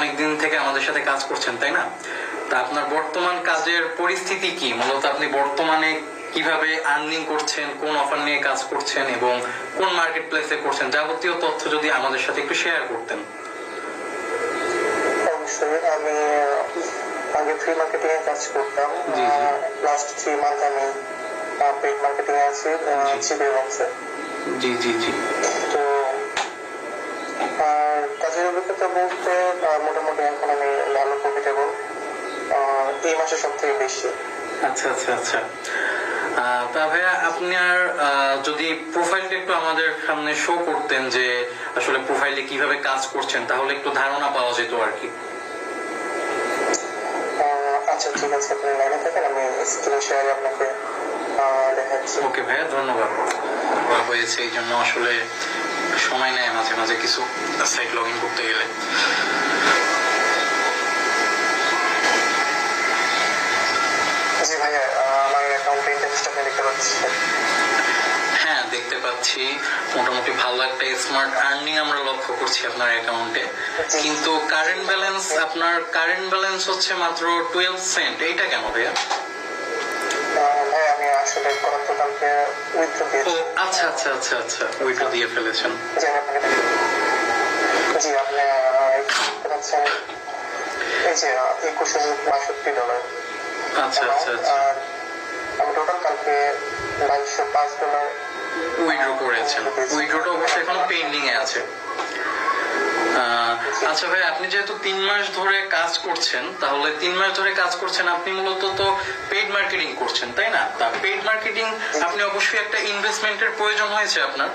অনেকদিন থেকে আমাদের সাথে কাজ করছেন, তাই না? তা আপনার বর্তমান কাজের পরিস্থিতি কি? মূলত আপনি বর্তমানে কিভাবে আর্নিং করছেন, কোন অফার নিয়ে কাজ করছেন এবং কোন মার্কেট প্লেসে করছেন, যাবতীয় তথ্য যদি আমাদের সাথে একটু শেয়ার করতেন। অবশ্যই। আমি আগে ফ্রি মার্কেটিং এ কাজ করতাম। লাস্ট 3 মান্থ আমি পেইড মার্কেটিং এ আছি CPA বক্সে। জি জি জি। তো আর কাজের অভিজ্ঞতা বলতে মোটামুটি এখন আমি ভালো প্রফিটেবল, এই মাসে সব থেকে বেশি। আচ্ছা আচ্ছা আচ্ছা। তা ভাইয়া আপনার যদি প্রোফাইলটা একটু আমাদের সামনে শো করতেন, যে আসলে প্রোফাইলে কিভাবে কাজ করছেন, তাহলে একটু ধারণা পাওয়া যেত আর কি। আচ্ছা ঠিক আছে, আপনি লাইনে থাকেন, আমি স্ক্রিন শেয়ারে আপনাকে দেখাচ্ছি। ওকে ভাইয়া, ধন্যবাদ। হয়েছে এই জন্য আসলে সময় নেয় মাঝে মাঝে কিছু সাইট লগ ইন করতে গেলে। জি ভাইয়া, আমার অ্যাকাউন্টে ইন্টারেস্ট আপনি দেখতে পাচ্ছেন। হ্যাঁ দেখতে পাচ্ছি, মোটামুটি ভালো একটা স্মার্ট আর্নিং আমরা লক্ষ্য করছি আপনার অ্যাকাউন্টে, কিন্তু আপনার কারেন্ট ব্যালেন্স হচ্ছে মাত্র 12 সেন্ট। এইটা কেন ভাইয়া? ভাই আমি আসলে গতকালকে উইথড্র দিয়েছি। আচ্ছা আচ্ছা আচ্ছা আচ্ছা, উইথড্র দিয়ে ফেলেছেন। জি আপনি দেখতে পাচ্ছেন এই যে $21.62। আচ্ছা আচ্ছা আচ্ছা। আমি টোটাল কালকে $2205 উইথড্র করেছেন। উইথড্রটা অবশ্যই এখনো পেন্ডিং এ আছে। আচ্ছা ভাই, আপনি যেহেতু 3 মাস ধরে কাজ করছেন, তাহলে 3 মাস ধরে কাজ করছেন, আপনি মূলত তো পেইড মার্কেটিং করছেন, তাই না? তা পেইড মার্কেটিং আপনি অবশ্যই একটা ইনভেস্টমেন্টের প্রয়োজন হয়েছে আপনার।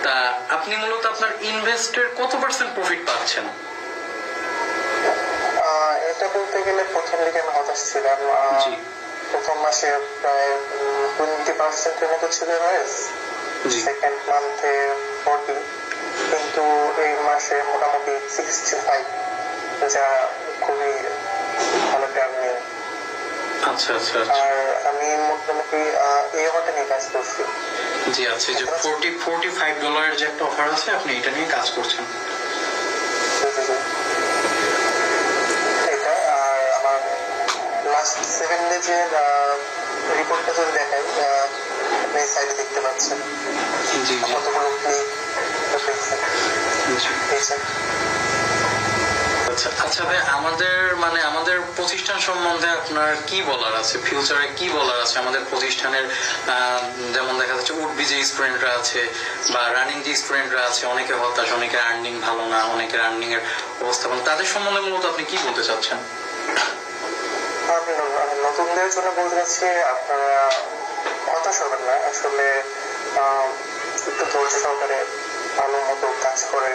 তা আপনি মূলত আপনার ইনভেস্টের কত % প্রফিট পাচ্ছেন? এটা বলতে গেলে প্রথম দিকে আমি হতাশ ছিলাম। প্রথম মাসে প্রায় 20% মতো ছিল রেস, সেকেন্ড মান্থে 40, কিন্তু এই মাসে মোটামুটি 65, যা খুবই ভালো টার্নিং। আচ্ছা আচ্ছা। আর আমি মোটামুটি এই অফারটা নিয়ে কাজ করছি। জি আচ্ছা, যে $45 যে একটা অফার আছে, আপনি এটা নিয়ে কাজ করছেন। এটা আর আমার লাস্ট 7 ডেজের রিপোর্টটা যদি দেখাই, আপনি সাইডে দেখতে পাচ্ছেন কতগুলো ক্লিক দেখছেন। আচ্ছা আচ্ছা ভাই, আমাদের প্রতিষ্ঠান সম্বন্ধে আপনার কি বলার আছে? ফিউচারে কি বলার আছে আমাদের প্রতিষ্ঠানের? যেমন দেখা যাচ্ছে উঠবি যে স্টুডেন্টরা আছে বা রানিং যে স্টুডেন্টরা আছে, অনেকে হতাশ, অনেকে আর্নিং ভালো না, অনেকের আর্নিং এর অবস্থাপন, তাদের সম্বন্ধে মূলত আপনি কি বলতে চাচ্ছেন? নতুনদের জন্য বলতে চাচ্ছি, আপনারা হতাশ হবেন না। আসলে একটু ধৈর্য সহকারে ভালো মতো কাজ করে